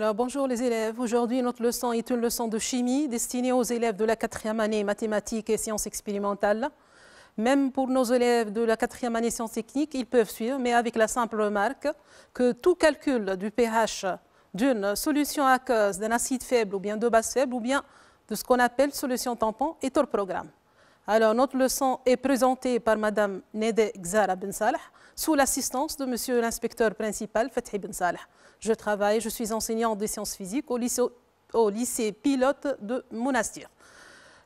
Alors, bonjour les élèves. Aujourd'hui, notre leçon est une leçon de chimie destinée aux élèves de la 4e année mathématiques et sciences expérimentales. Même pour nos élèves de la 4e année sciences techniques, ils peuvent suivre, mais avec la simple remarque que tout calcul du pH d'une solution aqueuse, d'un acide faible ou bien de base faible ou bien de ce qu'on appelle solution tampon est hors programme. Alors, notre leçon est présentée par Madame Nede Gzara Ben Salah sous l'assistance de Monsieur l'inspecteur principal Fethi Ben Salah. Je suis enseignante des sciences physiques au lycée pilote de Monastir.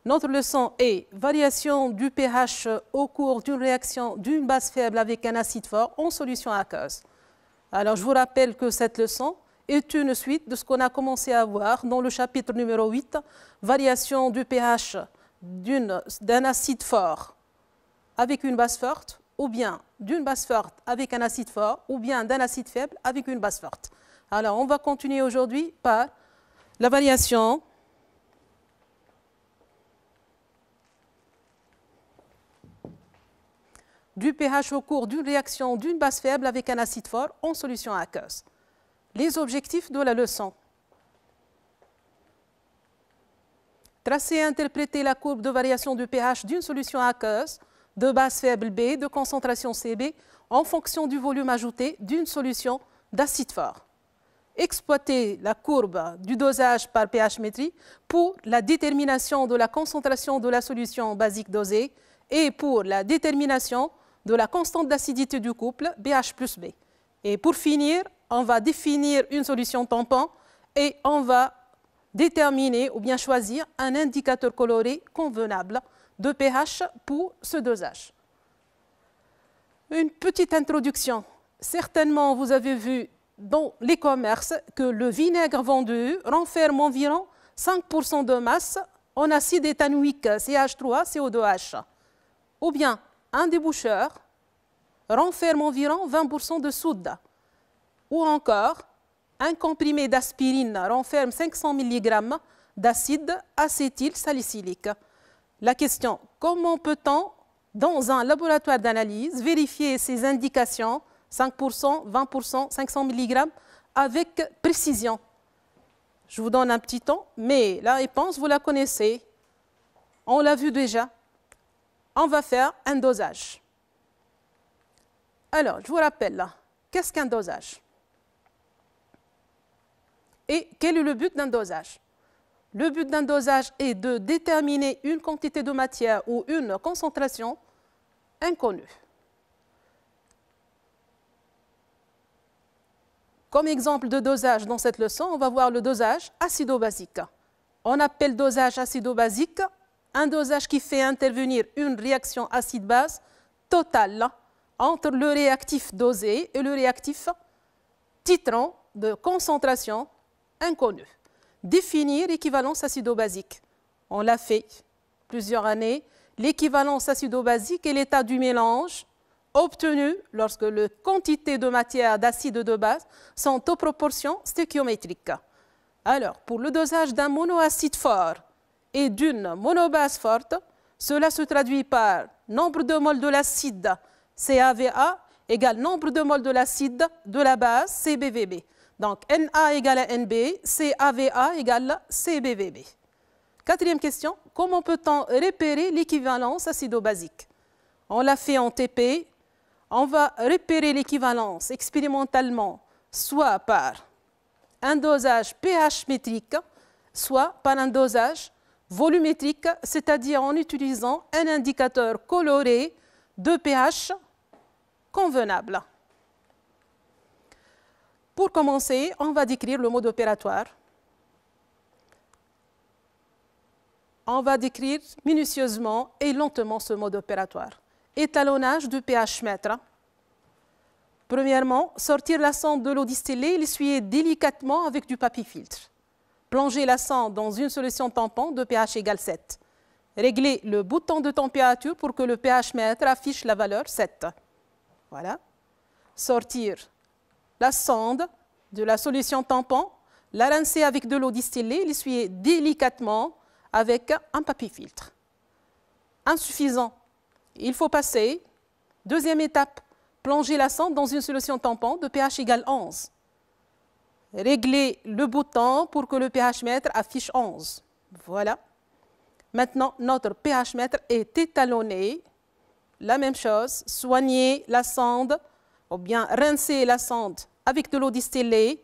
Notre leçon est variation du pH au cours d'une réaction d'une base faible avec un acide fort en solution aqueuse. Alors, je vous rappelle que cette leçon est une suite de ce qu'on a commencé à voir dans le chapitre numéro 8, variation du pH d'un acide fort avec une base forte, ou bien d'une base forte avec un acide fort, ou bien d'un acide faible avec une base forte. Alors, on va continuer aujourd'hui par la variation du pH au cours d'une réaction d'une base faible avec un acide fort en solution aqueuse. Les objectifs de la leçon. Tracer et interpréter la courbe de variation du pH d'une solution aqueuse de base faible B, de concentration CB, en fonction du volume ajouté d'une solution d'acide fort. Exploiter la courbe du dosage par pH-métrie pour la détermination de la concentration de la solution basique dosée et pour la détermination de la constante d'acidité du couple BH plus B. Et pour finir, on va définir une solution tampon et on va déterminer ou bien choisir un indicateur coloré convenable de pH pour ce dosage. Une petite introduction. Certainement, vous avez vu dans les commerces que le vinaigre vendu renferme environ 5% de masse en acide éthanoïque CH3, CO2H. Ou bien, un déboucheur renferme environ 20% de soude. Ou encore, un comprimé d'aspirine renferme 500 mg d'acide acétylsalicylique. La question, comment peut-on, dans un laboratoire d'analyse, vérifier ces indications 5%, 20%, 500 mg avec précision? Je vous donne un petit temps, mais la réponse, vous la connaissez. On l'a vu déjà. On va faire un dosage. Alors, je vous rappelle là, qu'est-ce qu'un dosage? Et quel est le but d'un dosage? Le but d'un dosage est de déterminer une quantité de matière ou une concentration inconnue. Comme exemple de dosage dans cette leçon, on va voir le dosage acido-basique. On appelle dosage acido-basique un dosage qui fait intervenir une réaction acide-base totale entre le réactif dosé et le réactif titrant de concentration inconnue. Définir l'équivalence acido-basique. On l'a fait plusieurs années. L'équivalence acido-basique est l'état du mélange obtenu lorsque les quantités de matière d'acide de base sont aux proportions stéchiométriques. Alors, pour le dosage d'un monoacide fort et d'une monobase forte, cela se traduit par nombre de moles de l'acide CaVa égale nombre de moles de l'acide de la base CbVb. Donc, Na égale à Nb, CaVa égale CbVb. Quatrième question, comment peut-on repérer l'équivalence acido-basique? On l'a fait en TP. On va repérer l'équivalence expérimentalement, soit par un dosage pH métrique, soit par un dosage volumétrique, c'est-à-dire en utilisant un indicateur coloré de pH convenable. Pour commencer, on va décrire le mode opératoire. On va décrire minutieusement et lentement ce mode opératoire. Étalonnage du pH-mètre. Premièrement, sortir la sonde de l'eau distillée et l'essuyer délicatement avec du papier filtre. Plonger la sonde dans une solution tampon de pH égale 7. Régler le bouton de température pour que le pH-mètre affiche la valeur 7. Voilà. Sortir la sonde de la solution tampon, la rincer avec de l'eau distillée, l'essuyer délicatement avec un papier filtre. Insuffisant. Il faut passer. Deuxième étape, plonger la sonde dans une solution tampon de pH égale 11. régler le bouton pour que le pH mètre affiche 11. Voilà. Maintenant, notre pH mètre est étalonné. La même chose, soigner la sonde, ou bien rincer la sonde avec de l'eau distillée,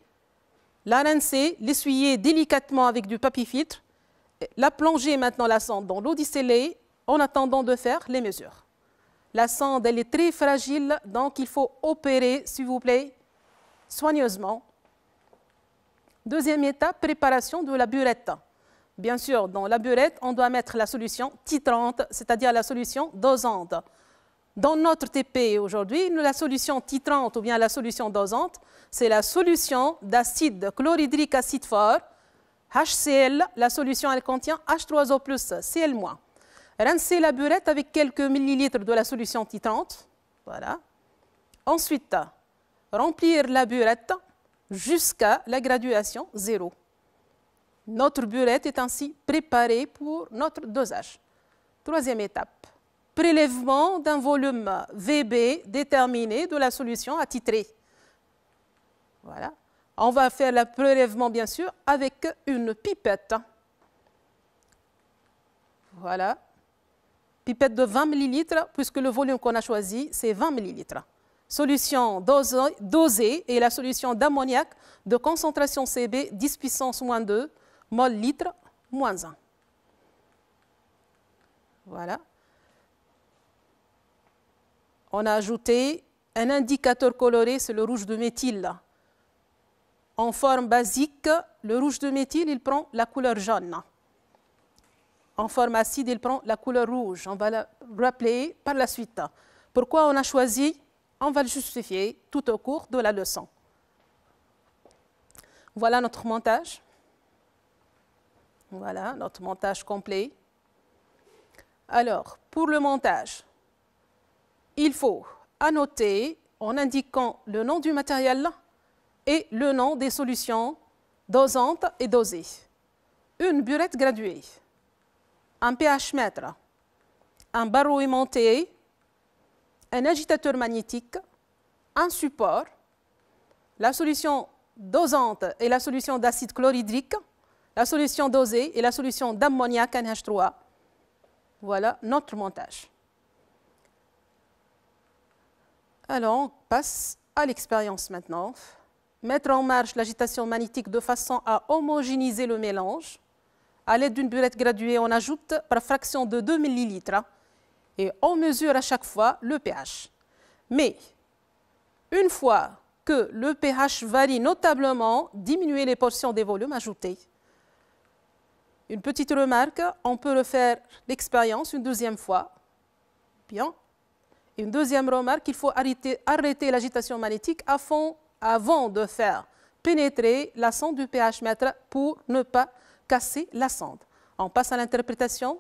la rincer, l'essuyer délicatement avec du papier filtre, la plonger maintenant la sonde dans l'eau distillée en attendant de faire les mesures. La sonde, elle est très fragile, donc il faut opérer, s'il vous plaît, soigneusement. Deuxième étape, préparation de la burette. Bien sûr, dans la burette, on doit mettre la solution titrante, c'est-à-dire la solution dosante. Dans notre TP aujourd'hui, la solution titrante ou bien la solution dosante, c'est la solution d'acide chlorhydrique acide fort, HCl. La solution, elle contient H3O+, Cl-. Rincez la burette avec quelques millilitres de la solution titrante. Voilà. Ensuite, remplir la burette jusqu'à la graduation 0. Notre burette est ainsi préparée pour notre dosage. Troisième étape, prélèvement d'un volume VB déterminé de la solution à titrer. Voilà. On va faire le prélèvement, bien sûr, avec une pipette. Voilà. Pipette de 20 ml, puisque le volume qu'on a choisi, c'est 20 ml. Solution dosée et la solution d'ammoniac de concentration CB 10 puissance moins 2 mol litre moins 1. Voilà. On a ajouté un indicateur coloré, c'est le rouge de méthyle. En forme basique, le rouge de méthyle, il prend la couleur jaune. En forme acide, il prend la couleur rouge. On va le rappeler par la suite. Pourquoi on a choisi? On va le justifier tout au cours de la leçon. Voilà notre montage. Voilà notre montage complet. Alors, pour le montage, il faut annoter en indiquant le nom du matériel et le nom des solutions dosantes et dosées. Une burette graduée, un pH mètre, un barreau aimanté, un agitateur magnétique, un support, la solution dosante et la solution d'acide chlorhydrique, la solution dosée et la solution d'ammoniac NH3. Voilà notre montage. Alors, on passe à l'expérience maintenant. Mettre en marche l'agitation magnétique de façon à homogénéiser le mélange. À l'aide d'une burette graduée, on ajoute par fraction de 2 ml et on mesure à chaque fois le pH. Mais, une fois que le pH varie notablement, diminuer les portions des volumes ajoutés. Une petite remarque, on peut refaire l'expérience une deuxième fois. Bien. Une deuxième remarque, il faut arrêter l'agitation magnétique avant de faire pénétrer la sonde du pH mètre pour ne pas casser la sonde. On passe à l'interprétation.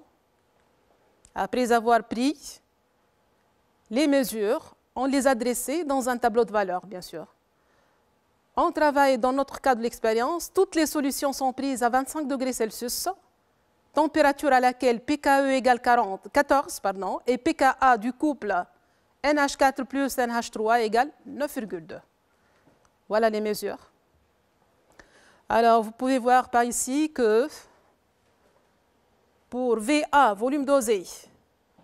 Après avoir pris les mesures, on les a dressées dans un tableau de valeurs, bien sûr. On travaille dans notre cas de l'expérience. Toutes les solutions sont prises à 25 degrés Celsius, température à laquelle pKe égale 14 et pKa du couple NH4 plus NH3 égale 9,2. Voilà les mesures. Alors, vous pouvez voir par ici que pour VA, volume dosé,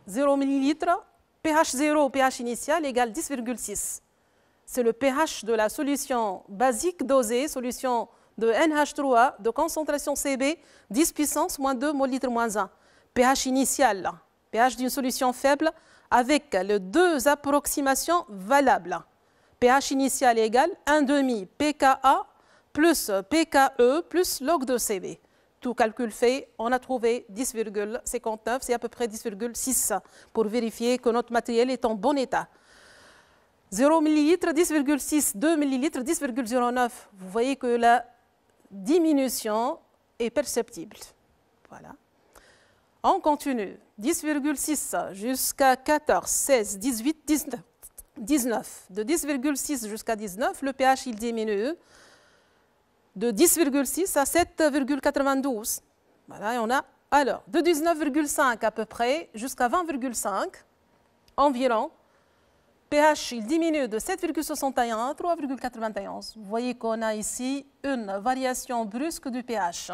0 ml, pH 0, pH initial égale 10,6. C'est le pH de la solution basique dosée, solution de NH3 de concentration CB, 10 puissance moins 2 mol litre moins 1. pH initial, pH d'une solution faible avec les deux approximations valables. pH initial égale 1,5 pKa plus pKe plus log de CB. Tout calcul fait, on a trouvé 10,59, c'est à peu près 10,6 pour vérifier que notre matériel est en bon état. 0 ml, 10,6, 2 ml, 10,09. Vous voyez que la diminution est perceptible. Voilà. On continue. 10,6 jusqu'à 14, 16, 18, 19. De 10,6 jusqu'à 19, le pH il diminue de 10,6 à 7,92. Voilà, et on a alors de 19,5 à peu près jusqu'à 20,5 environ. pH, il diminue de 7,61 à 3,91. Vous voyez qu'on a ici une variation brusque du pH.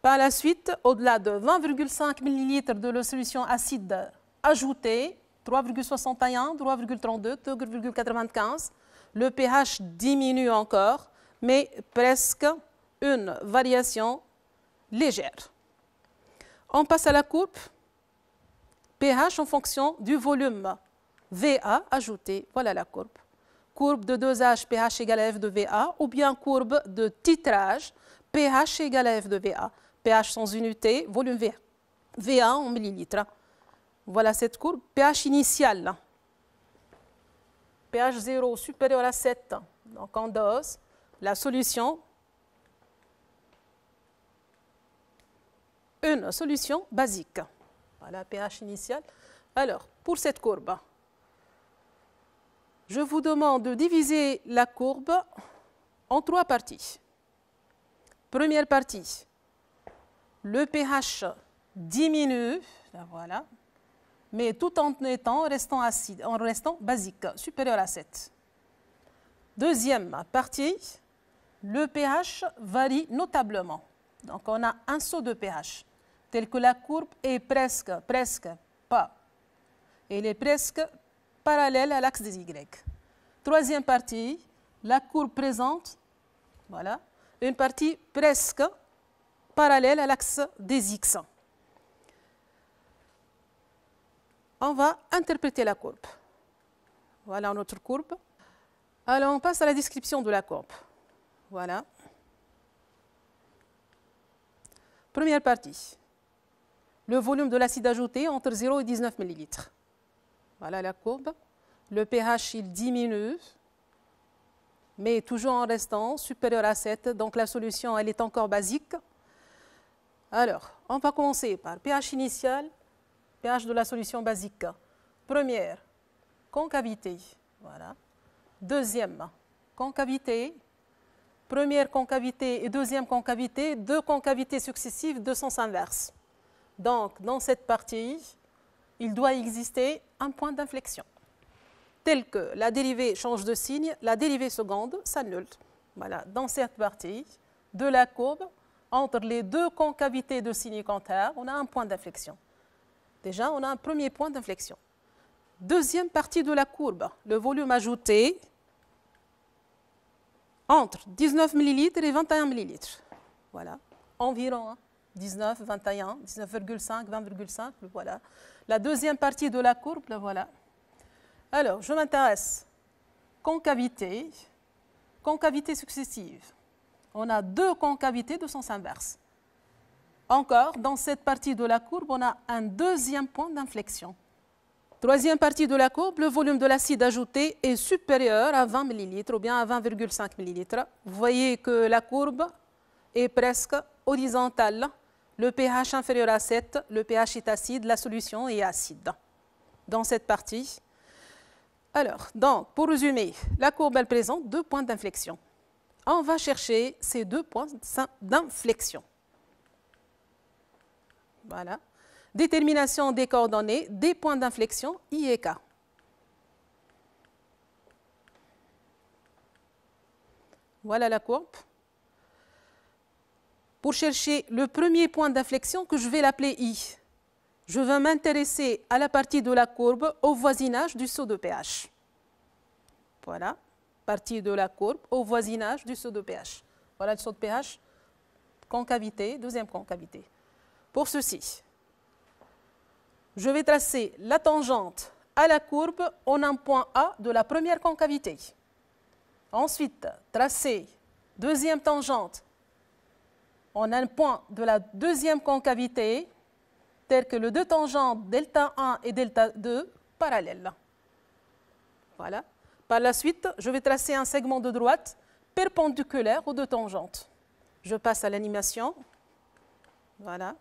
Par la suite, au-delà de 20,5 ml de la solution acide ajoutée, 3,61, 3,32, 2,95, le pH diminue encore, mais presque une variation légère. On passe à la courbe pH en fonction du volume VA ajouté. Voilà la courbe. Courbe de dosage pH égale à F de VA ou bien courbe de titrage pH égale à F de VA. pH sans unité, volume VA en millilitres. Voilà cette courbe. pH initial. pH 0 supérieur à 7. Donc en dose, la solution, une solution basique. Voilà pH initial. Alors, pour cette courbe, je vous demande de diviser la courbe en 3 parties. Première partie, le pH diminue, voilà, mais tout en restant acide, en restant basique, supérieur à 7. Deuxième partie, le pH varie notablement. Donc on a un saut de pH, tel que la courbe est presque pas. Elle est presque parallèle à l'axe des Y. Troisième partie, la courbe présente, voilà, une partie presque parallèle à l'axe des X. On va interpréter la courbe. Voilà notre courbe. Alors on passe à la description de la courbe. Voilà. Première partie. Le volume de l'acide ajouté entre 0 et 19 ml. Voilà la courbe. Le pH, il diminue, mais toujours en restant supérieur à 7. Donc la solution, elle est encore basique. Alors, on va commencer par pH initial, pH de la solution basique. Première, concavité. Voilà. Deuxième, concavité. Première concavité et deuxième concavité, deux concavités successives de sens inverse. Donc, dans cette partie, il doit exister un point d'inflexion, tel que la dérivée change de signe, la dérivée seconde s'annule. Voilà, dans cette partie de la courbe, entre les deux concavités de signe contraire, on a un point d'inflexion. Déjà, on a un premier point d'inflexion. Deuxième partie de la courbe, le volume ajouté entre 19 ml et 21 ml. Voilà, environ 19, 21, 19,5, 20,5, voilà. La deuxième partie de la courbe, voilà. Alors, je m'intéresse concavité, concavité successive. On a deux concavités de sens inverse. Encore, dans cette partie de la courbe, on a un deuxième point d'inflexion. Troisième partie de la courbe, le volume de l'acide ajouté est supérieur à 20 ml ou bien à 20,5 ml. Vous voyez que la courbe est presque horizontale. Le pH inférieur à 7, le pH est acide, la solution est acide. Dans cette partie, alors, donc, pour résumer, la courbe, elle présente deux points d'inflexion. On va chercher ces deux points d'inflexion. Voilà. Détermination des coordonnées des points d'inflexion I et K. Voilà la courbe. Pour chercher le premier point d'inflexion que je vais l'appeler I, je vais m'intéresser à la partie de la courbe au voisinage du saut de pH. Voilà, partie de la courbe au voisinage du saut de pH. Voilà le saut de pH, concavité, deuxième concavité. Pour ceci, je vais tracer la tangente à la courbe en un point A de la première concavité. Ensuite, tracer deuxième tangente en un point de la deuxième concavité, tel que les deux tangentes delta 1 et delta 2 parallèles. Voilà. Par la suite, je vais tracer un segment de droite perpendiculaire aux deux tangentes. Je passe à l'animation. Voilà.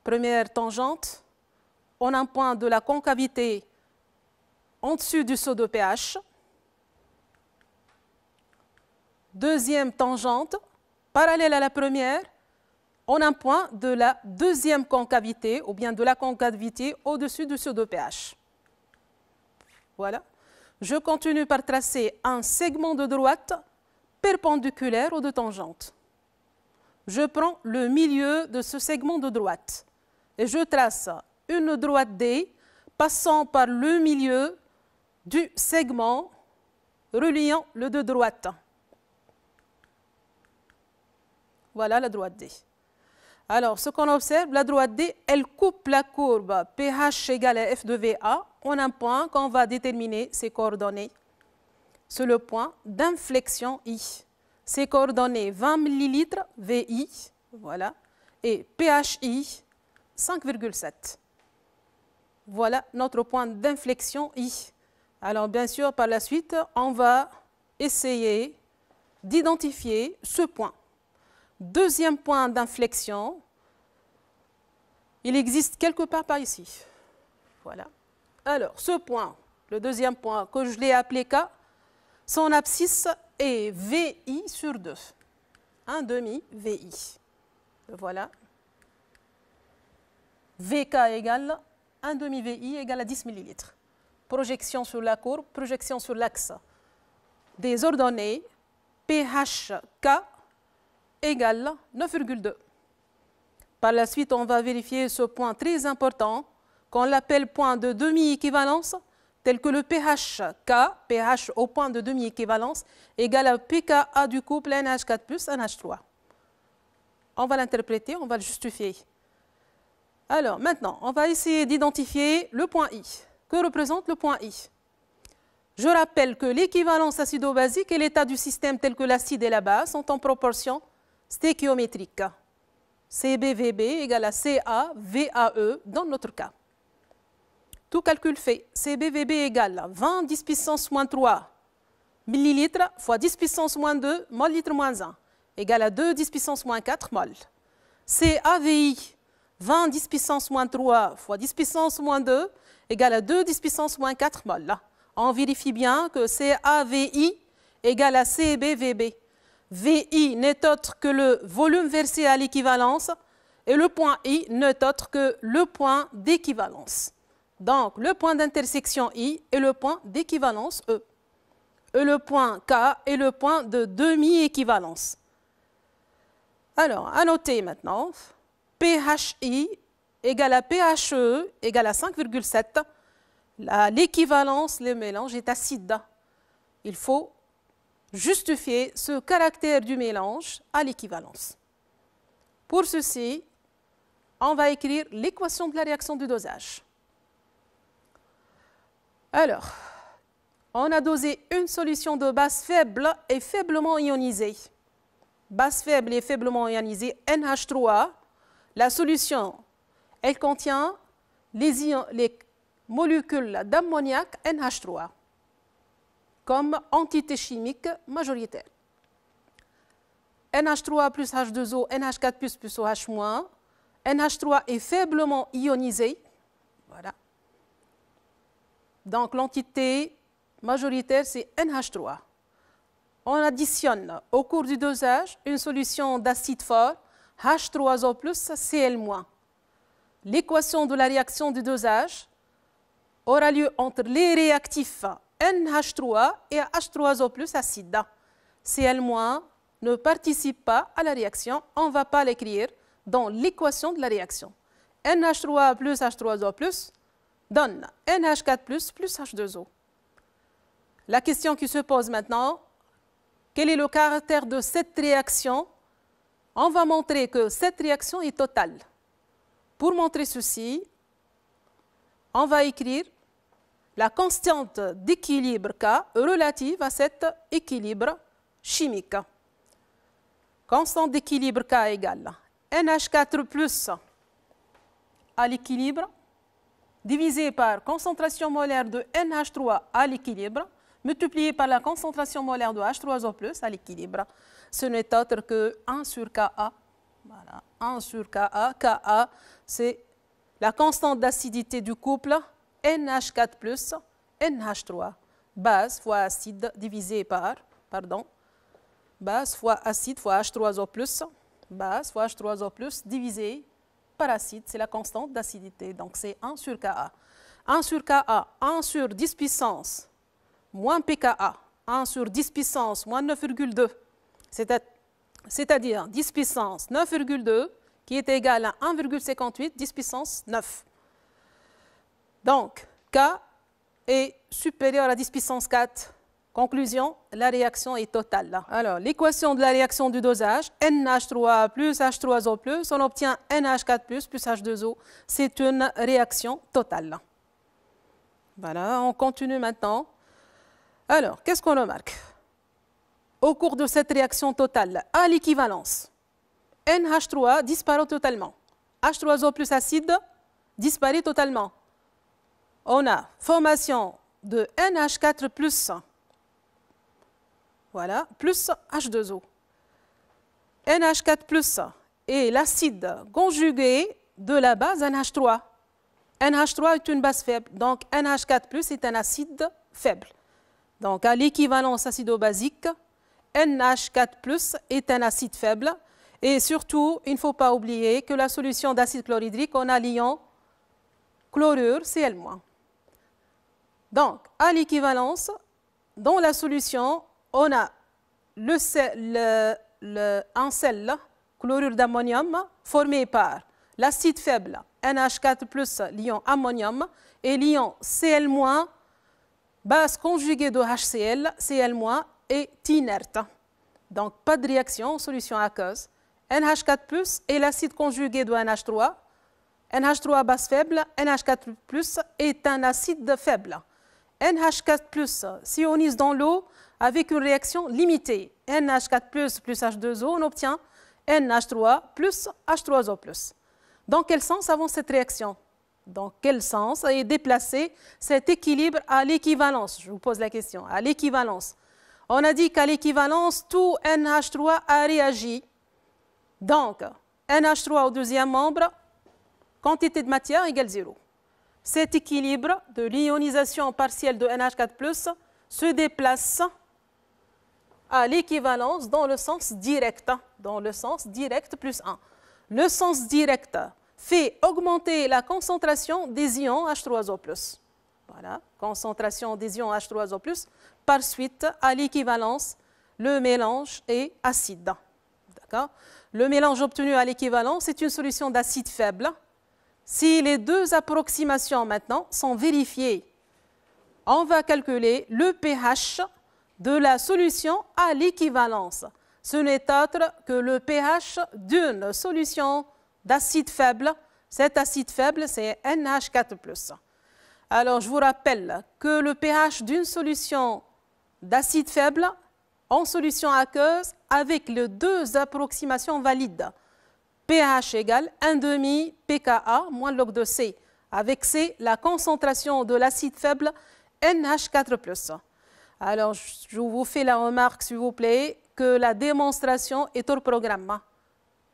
Première tangente, on a un point de la concavité en dessus du saut de pH. Deuxième tangente, parallèle à la première, on a un point de la deuxième concavité ou bien de la concavité au-dessus du saut de pH. Voilà. Je continue par tracer un segment de droite perpendiculaire aux deux tangentes. Je prends le milieu de ce segment de droite et je trace une droite D passant par le milieu du segment reliant les deux droites. Voilà la droite D. Alors, ce qu'on observe, la droite D, elle coupe la courbe pH égale à F de VA en un point qu'on va déterminer ses coordonnées. C'est le point d'inflexion I. Ses coordonnées 20 ml VI, voilà, et PHI 5,7. Voilà notre point d'inflexion I. Alors, bien sûr, par la suite, on va essayer d'identifier ce point. Deuxième point d'inflexion, il existe quelque part par ici. Voilà. Alors, ce point, le deuxième point que je l'ai appelé K, son abscisse est VI sur 2. 1 demi VI. Voilà. VK égale 1 demi VI égale à 10 ml. Projection sur la courbe, projection sur l'axe. Des ordonnées PHK égale 9,2. Par la suite, on va vérifier ce point très important qu'on l'appelle point de demi-équivalence, tel que le pH K, pH au point de demi-équivalence, égale à pKa du couple NH4 plus NH3. On va l'interpréter, on va le justifier. Alors, maintenant, on va essayer d'identifier le point I. Que représente le point I? Je rappelle que l'équivalence acido-basique et l'état du système tel que l'acide et la base sont en proportion stéchiométrique. CBVB égale à CA-VAE dans notre cas. Tout calcul fait, CBVB égale à 20 10 puissance moins 3 millilitres fois 10 puissance moins 2 mol litre moins 1 égale à 2 10 puissance moins 4 mol. CAVI 20 10 puissance moins 3 fois 10 puissance moins 2 égale à 2 10 puissance moins 4 mol. Là, on vérifie bien que CAVI égale à CBVB. VI n'est autre que le volume versé à l'équivalence et le point I n'est autre que le point d'équivalence. Donc, le point d'intersection I est le point d'équivalence E. Et le point K est le point de demi-équivalence. Alors, à noter maintenant, PHI égale à PHE égale à 5,7. L'équivalence, le mélange est acide. Il faut justifier ce caractère du mélange à l'équivalence. Pour ceci, on va écrire l'équation de la réaction du dosage. Alors, on a dosé une solution de base faible et faiblement ionisée. Base faible et faiblement ionisée, NH3. La solution, elle contient les molécules d'ammoniac NH3 comme entité chimique majoritaire. NH3 plus H2O, NH4 plus OH-. NH3 est faiblement ionisé. Voilà. Donc l'entité majoritaire, c'est NH3. On additionne au cours du dosage une solution d'acide fort, H3O plus Cl-. L'équation de la réaction du dosage aura lieu entre les réactifs NH3 et H3O plus acide. Cl- ne participe pas à la réaction, on ne va pas l'écrire dans l'équation de la réaction. NH3 plus H3O plus donne NH4 plus H2O. La question qui se pose maintenant, quel est le caractère de cette réaction? On va montrer que cette réaction est totale. Pour montrer ceci, on va écrire la constante d'équilibre K relative à cet équilibre chimique. Constante d'équilibre K égale NH4 plus à l'équilibre divisé par concentration molaire de NH3 à l'équilibre multiplié par la concentration molaire de H3O plus à l'équilibre. Ce n'est autre que 1 sur Ka. Voilà, 1 sur Ka. Ka, c'est la constante d'acidité du couple NH4 plus NH3. Base fois acide divisé par, base fois acide fois H3O plus, base fois H3O plus divisé par acide, c'est la constante d'acidité, donc c'est 1 sur Ka. 1 sur Ka, 1 sur 10 puissance moins pKa, 1 sur 10 puissance moins 9,2, c'est-à-dire 10 puissance 9,2 qui est égal à 1,58, 10 puissance 9. Donc, K est supérieur à 10 puissance 4. Conclusion, la réaction est totale. Alors, l'équation de la réaction du dosage, NH3 plus H3O+, on obtient NH4+, plus H2O. C'est une réaction totale. Voilà, on continue maintenant. Alors, qu'est-ce qu'on remarque? Au cours de cette réaction totale, à l'équivalence, NH3 disparaît totalement. H3O plus acide disparaît totalement. On a formation de NH4 plus, voilà, plus H2O. NH4 plus est l'acide conjugué de la base NH3. NH3 est une base faible, donc NH4 plus est un acide faible. Donc à l'équivalence acido-basique, NH4 plus est un acide faible. Et surtout, il ne faut pas oublier que la solution d'acide chlorhydrique, on a l'ion chlorure Cl-. Donc, à l'équivalence, dans la solution, on a un sel, chlorure d'ammonium, formé par l'acide faible NH4 plus l'ion ammonium et l'ion Cl-, base conjuguée de HCl, Cl- est inerte. Donc, pas de réaction en solution aqueuse. NH4 plus est l'acide conjugué de NH3. NH3 base faible, NH4 plus est un acide faible. NH4 plus s'ionise dans l'eau avec une réaction limitée. NH4 plus H2O, on obtient NH3 plus H3O plus. Dans quel sens avance cette réaction? Dans quel sens est déplacé cet équilibre à l'équivalence? Je vous pose la question. À l'équivalence. On a dit qu'à l'équivalence, tout NH3 a réagi. Donc, NH3 au deuxième membre, quantité de matière égale 0. Cet équilibre de l'ionisation partielle de NH4+, se déplace à l'équivalence dans le sens direct, plus 1. Le sens direct fait augmenter la concentration des ions H3O+. Voilà, concentration des ions H3O+. Par suite, à l'équivalence, le mélange est acide. D'accord? Le mélange obtenu à l'équivalence est une solution d'acide faible. Si les deux approximations maintenant sont vérifiées, on va calculer le pH de la solution à l'équivalence. Ce n'est autre que le pH d'une solution d'acide faible. Cet acide faible, c'est NH4+. Alors, je vous rappelle que le pH d'une solution d'acide faible en solution aqueuse avec les deux approximations valides. pH égale 1,5 pKa moins log de C. Avec C, la concentration de l'acide faible NH4+. Alors, je vous fais la remarque, s'il vous plaît, que la démonstration est hors programme.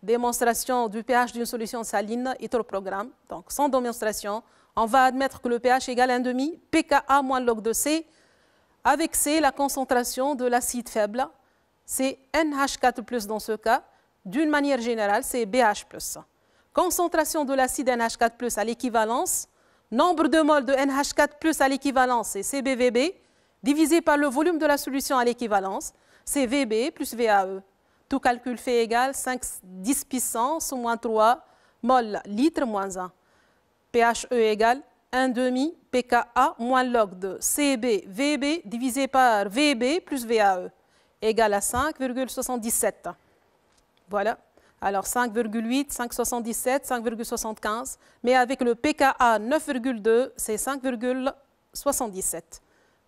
Démonstration du pH d'une solution saline est hors programme. Donc, sans démonstration, on va admettre que le pH égale 1,5 pKa moins log de C. Avec C, la concentration de l'acide faible, c'est NH4+, dans ce cas. D'une manière générale, c'est BH+. Concentration de l'acide NH4+, à l'équivalence. Nombre de moles de NH4+, à l'équivalence, c'est CbVb, divisé par le volume de la solution à l'équivalence, c'est Vb plus VAE. Tout calcul fait égal 10 puissance moins 3 mol litre moins 1. pHe égale 1,5 pKa moins log de CbVb divisé par Vb plus VAE égale à 5,77. Voilà. Alors 5,8, 5,77, 5,75. Mais avec le pKa 9,2, c'est 5,77.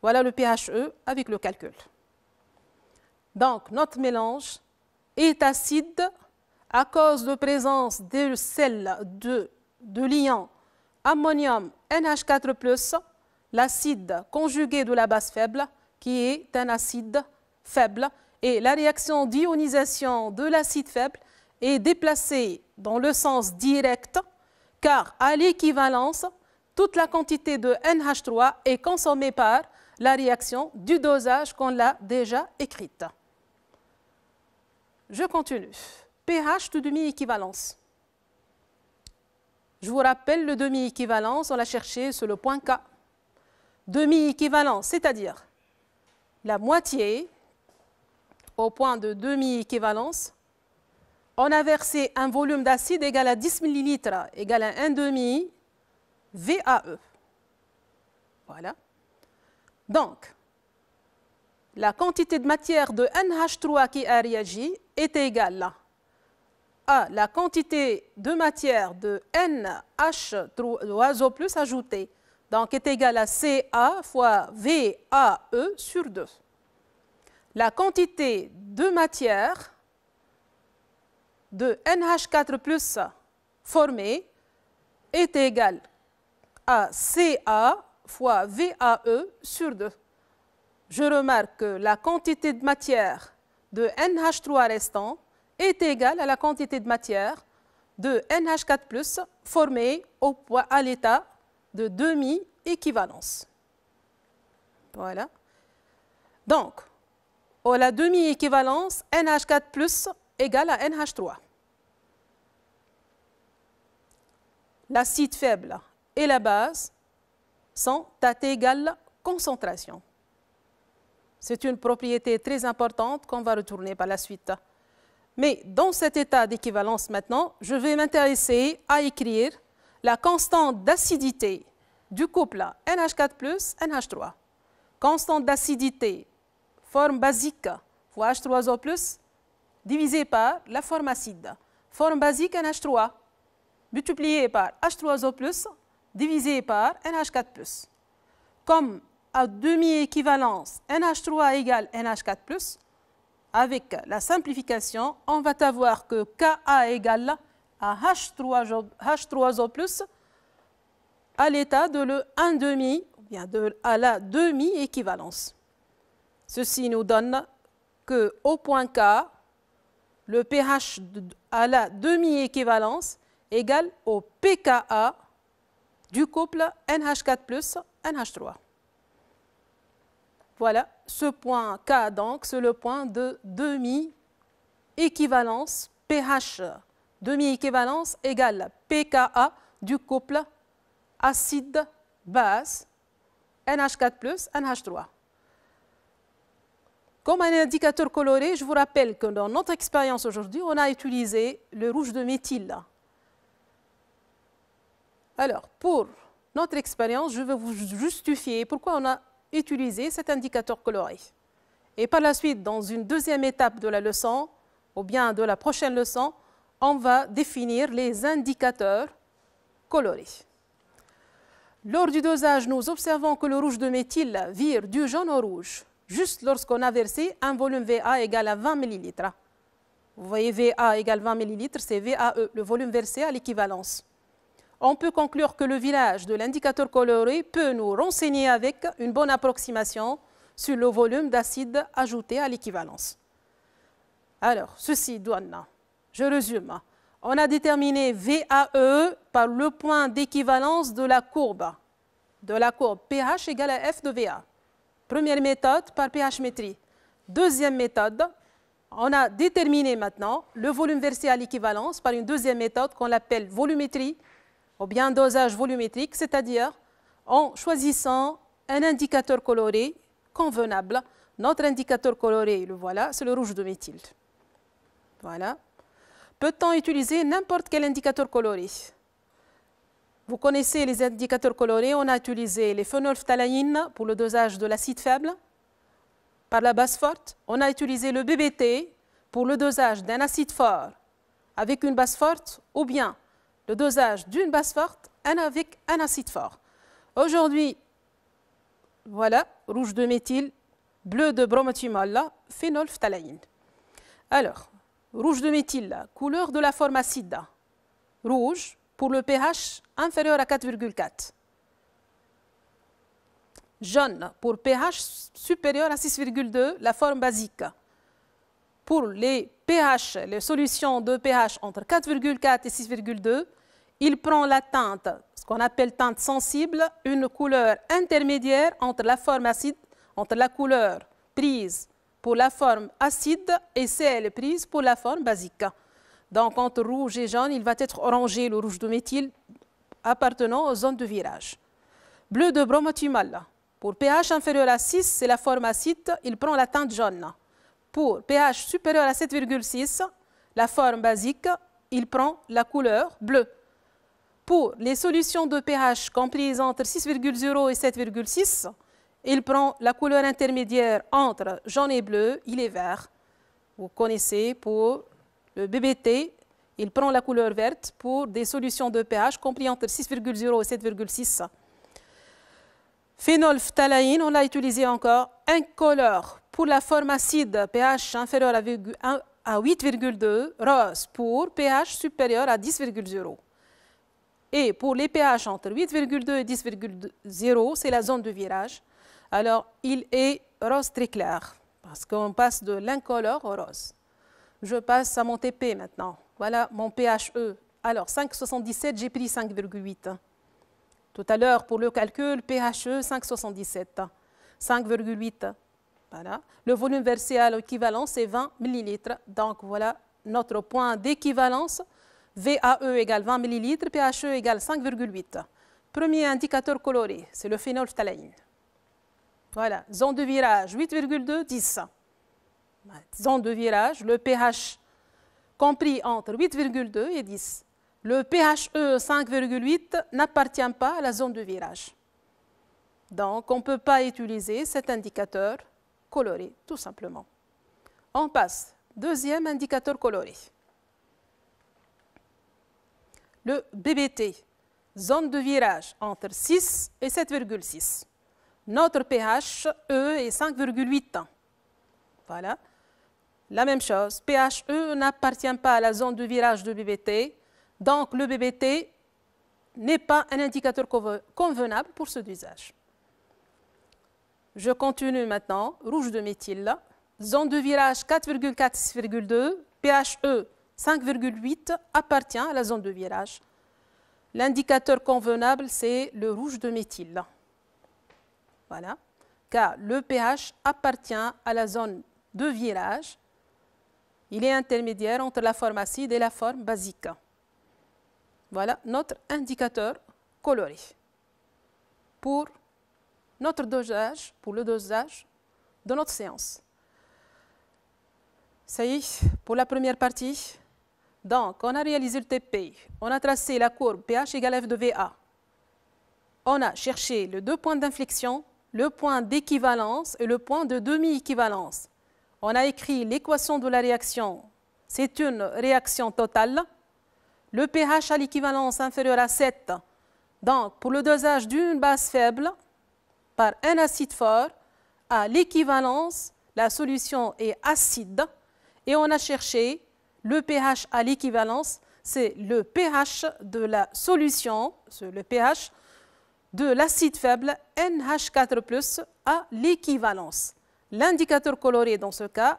Voilà le pHe avec le calcul. Donc, notre mélange est acide à cause de présence de sel de l'ion ammonium NH4+, l'acide conjugué de la base faible, qui est un acide faible. Et la réaction d'ionisation de l'acide faible est déplacée dans le sens direct, car à l'équivalence, toute la quantité de NH3 est consommée par la réaction du dosage qu'on l'a déjà écrite. Je continue. pH de demi-équivalence. Je vous rappelle le demi-équivalence, on l'a cherché sur le point K. Demi-équivalence, c'est-à-dire la moitié au point de demi-équivalence. On a versé un volume d'acide égal à 10 ml égal à 1,5 VAE. Voilà. Donc, la quantité de matière de NH3 qui a réagi est égale à la quantité de matière de NH3 ajouté. Donc, est égale à Ca fois VAE sur 2. La quantité de matière de NH4 formée est égale à Ca fois VAE sur 2. Je remarque que la quantité de matière de NH3 restant est égale à la quantité de matière de NH4 formée à l'état de demi-équivalence. Voilà. Donc, la demi-équivalence NH4 égale à NH3. L'acide faible et la base sont à égale concentration. C'est une propriété très importante qu'on va retourner par la suite. Mais dans cet état d'équivalence maintenant, je vais m'intéresser à écrire la constante d'acidité du couple NH4 NH3. Constante d'acidité, forme basique fois H3O+, divisé par la forme acide. Forme basique NH3, multiplié par H3O+, divisé par NH4+. Comme à demi-équivalence NH3 égale NH4+, avec la simplification, on va avoir que Ka égale à H3O+, à l'état de le 1,5, ou bien à la demi-équivalence. Ceci nous donne qu'au point K, le pH à la demi-équivalence égale au pKa du couple NH4 NH3. Voilà, ce point K donc, c'est le point de demi-équivalence, pH demi-équivalence égale pKa du couple acide-base NH4 NH3. Comme un indicateur coloré, je vous rappelle que dans notre expérience aujourd'hui, on a utilisé le rouge de méthyle. Alors, pour notre expérience, je vais vous justifier pourquoi on a utilisé cet indicateur coloré. Et par la suite, dans une deuxième étape de la leçon, ou bien de la prochaine leçon, on va définir les indicateurs colorés. Lors du dosage, nous observons que le rouge de méthyle vire du jaune au rouge, juste lorsqu'on a versé un volume VA égal à 20 ml. Vous voyez, VA égale 20 ml, c'est VAE, le volume versé à l'équivalence. On peut conclure que le virage de l'indicateur coloré peut nous renseigner avec une bonne approximation sur le volume d'acide ajouté à l'équivalence. Alors, ceci donne, je résume, on a déterminé VAE par le point d'équivalence de la courbe pH égale à F de VA. Première méthode par pH-métrie. Deuxième méthode, on a déterminé maintenant le volume versé à l'équivalence par une deuxième méthode qu'on appelle volumétrie, ou bien dosage volumétrique, c'est-à-dire en choisissant un indicateur coloré convenable. Notre indicateur coloré, le voilà, c'est le rouge de méthyle. Voilà. Peut-on utiliser n'importe quel indicateur coloré? Vous connaissez les indicateurs colorés, on a utilisé les phénolphthaleïnes pour le dosage de l'acide faible par la base forte. On a utilisé le BBT pour le dosage d'un acide fort avec une base forte, ou bien le dosage d'une base forte avec un acide fort. Aujourd'hui, voilà, rouge de méthyle, bleu de bromothymol, phénolphthaleïne. Alors, rouge de méthyle, couleur de la forme acide, rouge pour le pH inférieur à 4,4. Jaune pour pH supérieur à 6,2, la forme basique. Pour les pH, les solutions de pH entre 4,4 et 6,2, il prend la teinte, ce qu'on appelle teinte sensible, une couleur intermédiaire entre la forme acide, entre la couleur prise pour la forme acide et celle prise pour la forme basique. Donc entre rouge et jaune, il va être orangé le rouge de méthyle, appartenant aux zones de virage. Bleu de bromothymol. Pour pH inférieur à 6, c'est la forme acide, il prend la teinte jaune. Pour pH supérieur à 7,6, la forme basique, il prend la couleur bleue. Pour les solutions de pH comprises entre 6,0 et 7,6, il prend la couleur intermédiaire entre jaune et bleu, il est vert. Vous connaissez, pour le BBT, il prend la couleur verte pour des solutions de pH comprises entre 6,0 et 7,6. Phénolphthalaïne, on l'a utilisé encore, incolore pour la forme acide pH inférieur à 8,2, rose pour pH supérieur à 10,0. Et pour les pH entre 8,2 et 10,0, c'est la zone de virage. Alors, il est rose très clair, parce qu'on passe de l'incolore au rose. Je passe à mon TP maintenant. Voilà mon pHE. Alors, 5,77, j'ai pris 5,8. Tout à l'heure, pour le calcul, pHE 5,77. 5,8. Voilà. Le volume versé à l'équivalence, c'est 20 ml. Donc, voilà notre point d'équivalence. VAE égale 20 ml, pHE égale 5,8. Premier indicateur coloré, c'est le phénolphthalaïne. Voilà, zone de virage 8,2, 10. Zone de virage, le pH compris entre 8,2 et 10. Le pHE 5,8 n'appartient pas à la zone de virage. Donc, on ne peut pas utiliser cet indicateur coloré, tout simplement. On passe. Deuxième indicateur coloré. Le BBT, zone de virage entre 6 et 7,6. Notre pH E est 5,8. Voilà. La même chose, pH E n'appartient pas à la zone de virage de BBT. Donc, le BBT n'est pas un indicateur convenable pour ce usage. Je continue maintenant. Rouge de méthyle. Zone de virage 4,4-6,2. pHE 5,8 appartient à la zone de virage. L'indicateur convenable, c'est le rouge de méthyle. Voilà. Car le pH appartient à la zone de virage. Il est intermédiaire entre la forme acide et la forme basique. Voilà notre indicateur coloré. Pour notre dosage, pour le dosage de notre séance. Ça y est, pour la première partie. Donc, on a réalisé le TP. On a tracé la courbe pH égale F de VA. On a cherché les deux points d'inflexion, le point d'équivalence et le point de demi-équivalence. On a écrit l'équation de la réaction. C'est une réaction totale. Le pH à l'équivalence inférieur à 7. Donc, pour le dosage d'une base faible par un acide fort, à l'équivalence, la solution est acide. Et on a cherché le pH à l'équivalence, c'est le pH de la solution, c'est le pH de l'acide faible NH4+, à l'équivalence. L'indicateur coloré dans ce cas,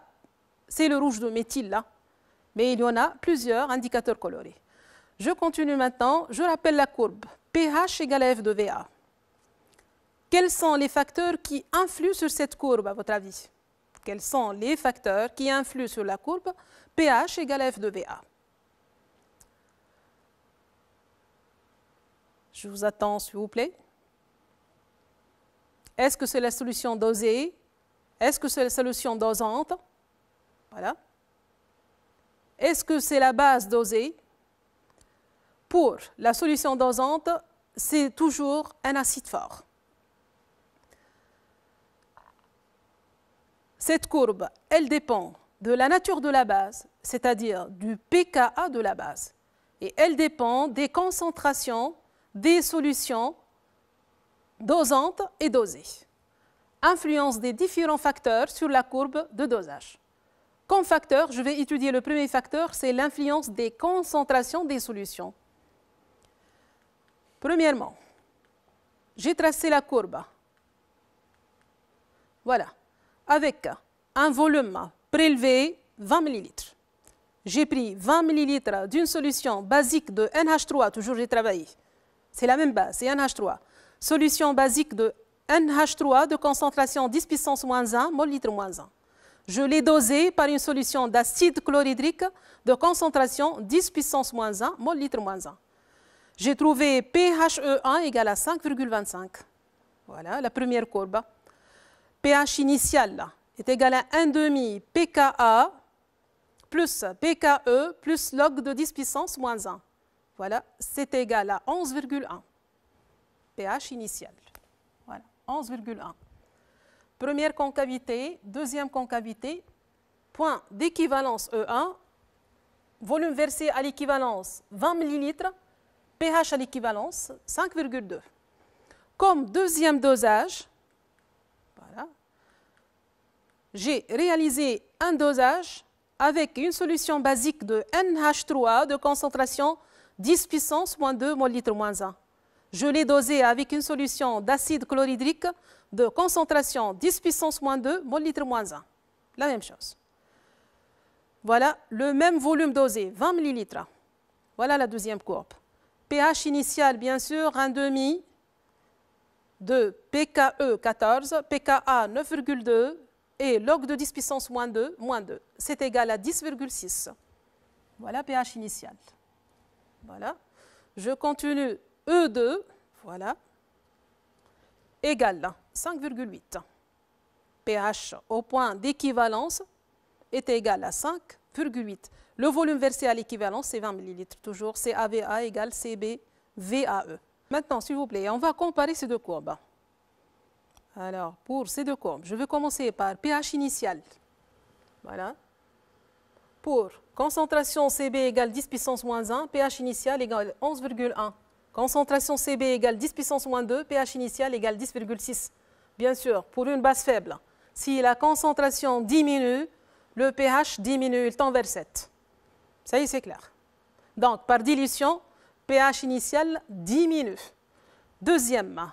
c'est le rouge de méthyle là, mais il y en a plusieurs indicateurs colorés. Je continue maintenant, je rappelle la courbe pH égale F de VA. Quels sont les facteurs qui influent sur cette courbe à votre avis? Quels sont les facteurs qui influent sur la courbe pH égale F de VA? Je vous attends, s'il vous plaît. Est-ce que c'est la solution dosée? Est-ce que c'est la solution dosante? Voilà. Est-ce que c'est la base dosée? Pour la solution dosante, c'est toujours un acide fort. Cette courbe, elle dépend de la nature de la base, c'est-à-dire du pKa de la base. Et elle dépend des concentrations des solutions dosantes et dosées. Influence des différents facteurs sur la courbe de dosage. Comme facteur, je vais étudier le premier facteur, c'est l'influence des concentrations des solutions. Premièrement, j'ai tracé la courbe. Voilà. Avec un volume prélevé 20 ml. J'ai pris 20 ml d'une solution basique de NH3, toujours j'ai travaillé. C'est la même base, c'est NH3. Solution basique de NH3 de concentration 10 puissance moins 1, mol litre moins 1. Je l'ai dosé par une solution d'acide chlorhydrique de concentration 10 puissance moins 1, mol litre moins 1. J'ai trouvé PHE1 égale à 5,25. Voilà la première courbe. pH initial là, est égal à 1,5 pKa plus pKe plus log de 10 puissance moins 1. Voilà, c'est égal à 11,1. pH initial. Voilà, 11,1. Première concavité, deuxième concavité, point d'équivalence E1, volume versé à l'équivalence 20 ml, pH à l'équivalence 5,2. Comme deuxième dosage, voilà, j'ai réalisé un dosage avec une solution basique de NH3 de concentration 10 puissance moins 2 mol litre moins 1. Je l'ai dosé avec une solution d'acide chlorhydrique de concentration 10 puissance moins 2 mol litre moins 1. La même chose. Voilà le même volume dosé, 20 ml. Voilà la deuxième courbe. pH initial, bien sûr, 1,5 de pKe 14, pKa 9,2 et log de 10 puissance moins 2, c'est égal à 10,6. Voilà pH initial. Voilà. Je continue E2, voilà, égale 5,8. pH au point d'équivalence est égal à 5,8. Le volume versé à l'équivalence, c'est 20 ml. Toujours, CAVA égale CBVAE. Maintenant, s'il vous plaît, on va comparer ces deux courbes. Alors, pour ces deux courbes, je vais commencer par pH initial. Voilà. Pour concentration CB égale 10 puissance moins 1, pH initial égale 11,1. Concentration CB égale 10 puissance moins 2, pH initial égale 10,6. Bien sûr, pour une base faible, si la concentration diminue, le pH diminue, il tend vers 7. Ça y est, c'est clair. Donc, par dilution, pH initial diminue. Deuxième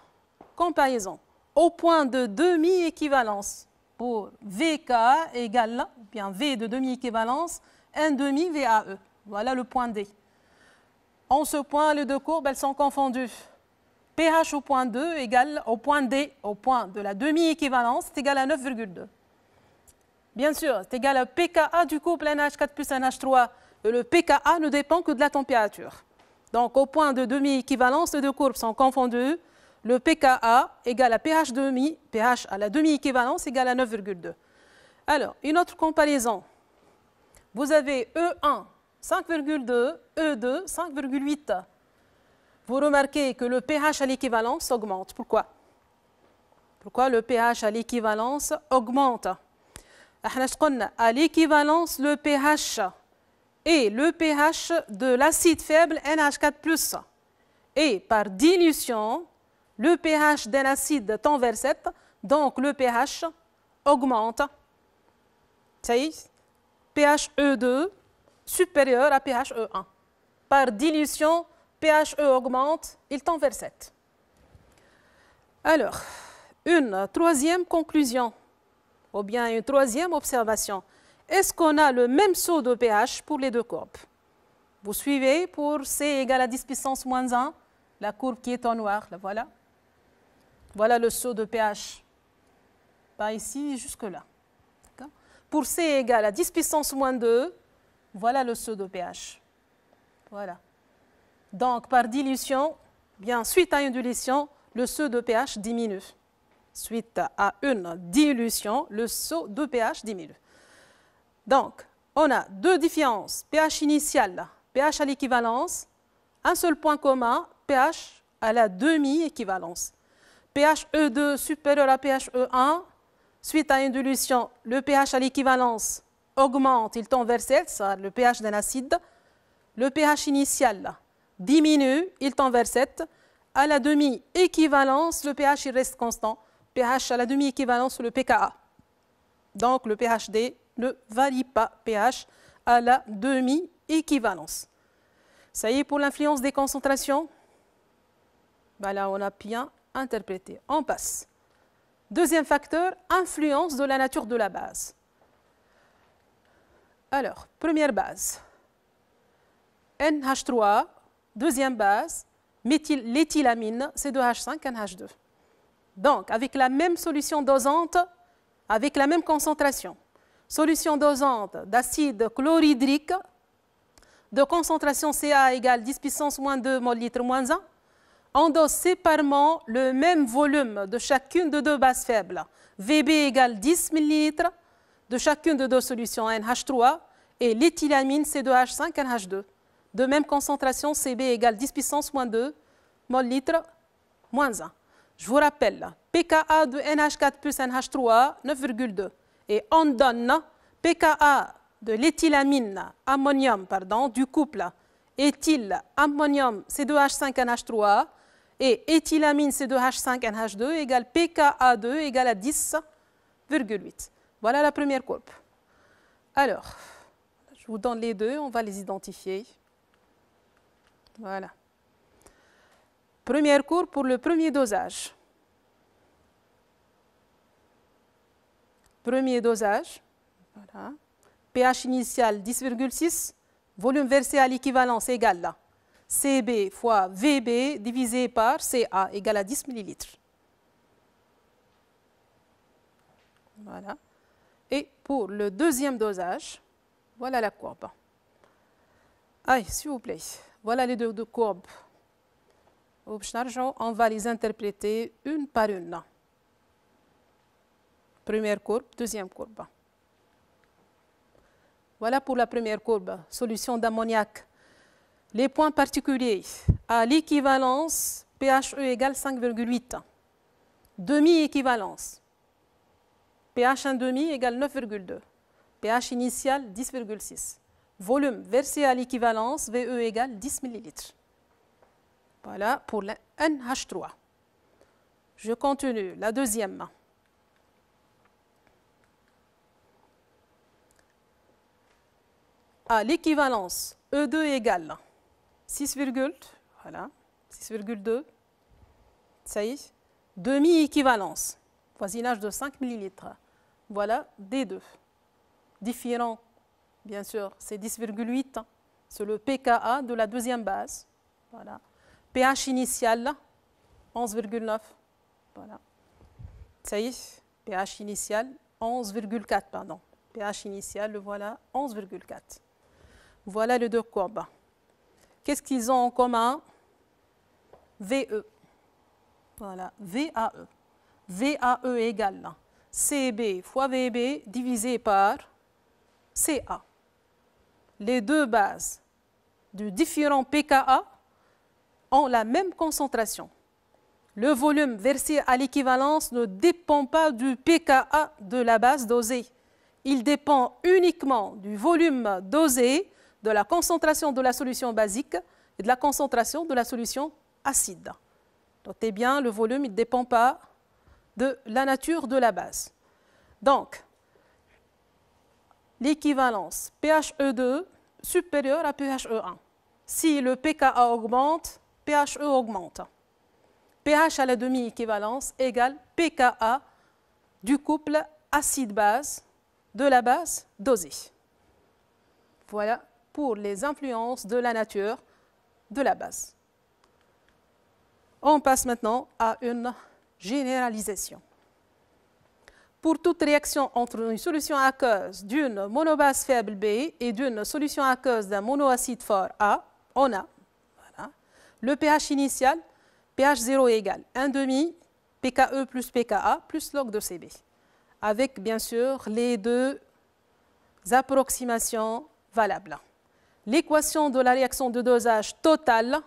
comparaison, au point de demi-équivalence, pour VK égale, bien V de demi-équivalence, 1,5 VAE. Voilà le point D. En ce point, les deux courbes, elles sont confondues. pH au point 2 égale au point D, au point de la demi-équivalence, c'est égal à 9,2. Bien sûr, c'est égal à pKa du couple NH4 plus NH3. Et le pKa ne dépend que de la température. Donc, au point de demi-équivalence, les deux courbes sont confondues. Le pKa égale à pH demi, pH à la demi-équivalence égale à 9,2. Alors, une autre comparaison. Vous avez E1, 5,2, E2, 5,8. Vous remarquez que le pH à l'équivalence augmente. Pourquoi? Pourquoi le pH à l'équivalence augmente? À l'équivalence, le pH est le pH de l'acide faible NH4+. Et par dilution, le pH d'un acide tend vers 7, donc le pH augmente. Ça y est, pH E2 supérieur à pH E1. Par dilution, pH E augmente, il tend vers 7. Alors, une troisième conclusion, ou bien une troisième observation. Est-ce qu'on a le même saut de pH pour les deux courbes? Vous suivez pour C égale à 10 puissance moins 1, la courbe qui est en noir, la voilà. Voilà le saut de pH. Pas ici, jusque-là. Pour C égale à 10 puissance moins 2, voilà le saut de pH. Voilà. Donc, par dilution, bien, suite à une dilution, le saut de pH diminue. Suite à une dilution, le saut de pH diminue. Donc, on a deux différences. pH initial, pH à l'équivalence. Un seul point commun, pH à la demi-équivalence. pH E2 supérieur à pH E1. Suite à une dilution, le pH à l'équivalence augmente, il tend vers 7, ça, le pH d'un acide. Le pH initial diminue, il tend vers 7. À la demi-équivalence, le pH il reste constant. pH à la demi-équivalence, le pKa. Donc, le pHD ne varie pas pH à la demi-équivalence. Ça y est pour l'influence des concentrations. Voilà, on a bien interprété. On passe. Deuxième facteur, influence de la nature de la base. Alors, première base, NH3, deuxième base, l'éthylamine, C2H5, NH2. Donc, avec la même solution dosante, avec la même concentration. Solution dosante d'acide chlorhydrique de concentration Ca égale 10 puissance moins 2 mol litre moins 1, endosse séparément le même volume de chacune de deux bases faibles. Vb égale 10 ml de chacune de deux solutions NH3 et l'éthylamine C2H5 NH2. De même concentration Cb égale 10 puissance moins 2 mol litre moins 1. Je vous rappelle, pKa de NH4 plus NH3, 9,2. Et on donne pKa de l'éthylamine ammonium du couple éthyle ammonium C2H5NH3 et éthylamine C2H5NH2 égale pKa2 égale à 10,8. Voilà la première courbe. Alors, je vous donne les deux, on va les identifier. Voilà. Première courbe pour le premier dosage. Premier dosage. Voilà. pH initial 10,6, volume versé à l'équivalence égale là. Cb fois Vb divisé par Ca égale à 10 ml. Voilà. Et pour le deuxième dosage, voilà la courbe. Allez, s'il vous plaît, voilà les deux courbes. On va les interpréter une par une. Première courbe, deuxième courbe. Voilà pour la première courbe, solution d'ammoniac. Les points particuliers, à l'équivalence, pHe égale 5,8. Demi-équivalence, pH 1,5 égale 9,2. pH initial 10,6. Volume versé à l'équivalence, VE égale 10 ml. Voilà pour la NH3. Je continue, la deuxième. À l'équivalence, E2 égale 6,2. Ça y est. Demi-équivalence, voisinage de 5 ml. Voilà D2. Différent, bien sûr, c'est 10,8. C'est le pKa de la deuxième base. Voilà. pH initial, 11,9. Voilà. Ça y est, pH initial, 11,4, pardon. pH initial, le voilà, 11,4. Voilà les deux courbes. Qu'est-ce qu'ils ont en commun? VE. Voilà, VAE. VAE égale CB fois VB divisé par CA. Les deux bases du différent pKa ont la même concentration. Le volume versé à l'équivalence ne dépend pas du pKa de la base dosée. Il dépend uniquement du volume dosé, de la concentration de la solution basique et de la concentration de la solution acide. Notez bien, le volume ne dépend pas de la nature de la base. Donc, l'équivalence pHe2 supérieur à pHe1. Si le pKa augmente, pHe augmente. pH à la demi-équivalence égale pKa du couple acide-base de la base dosée. Voilà pour les influences de la nature de la base. On passe maintenant à une généralisation. Pour toute réaction entre une solution aqueuse d'une monobase faible B et d'une solution aqueuse d'un monoacide fort A, on a le pH initial, pH 0 égale 1,5 pKe plus pKa plus log de Cb, avec bien sûr les deux approximations valables. L'équation de la réaction de dosage totale,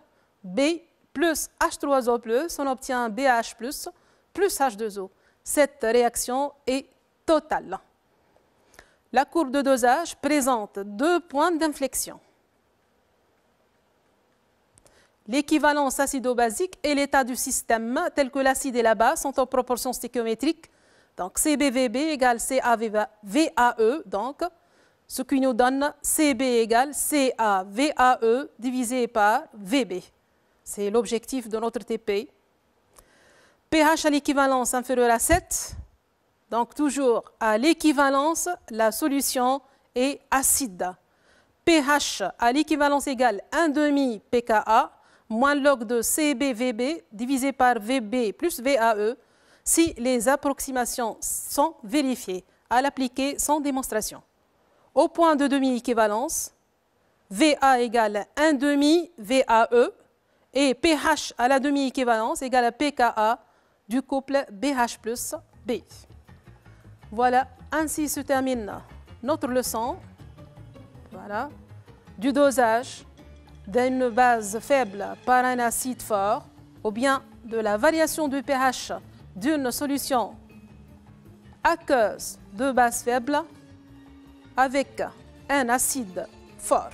B plus H3O+, on obtient BH+, plus H2O. Cette réaction est totale. La courbe de dosage présente deux points d'inflexion. L'équivalence acido-basique et l'état du système, tel que l'acide et la base, sont en proportion stéchiométrique. Donc CBVB égale CAVAE, donc ce qui nous donne CB égale CAVAE divisé par VB. C'est l'objectif de notre TP. pH à l'équivalence inférieure à 7. Donc toujours à l'équivalence, la solution est acide. pH à l'équivalence égale 1,5 pKa moins log de CBVB divisé par VB plus VAE si les approximations sont vérifiées. À l'appliquer sans démonstration. Au point de demi-équivalence, VA égale 1,5 VAE et pH à la demi-équivalence égale à pKa du couple BH plus B. Voilà, ainsi se termine notre leçon. Voilà, du dosage d'une base faible par un acide fort ou bien de la variation du pH d'une solution aqueuse de base faible avec un acide fort.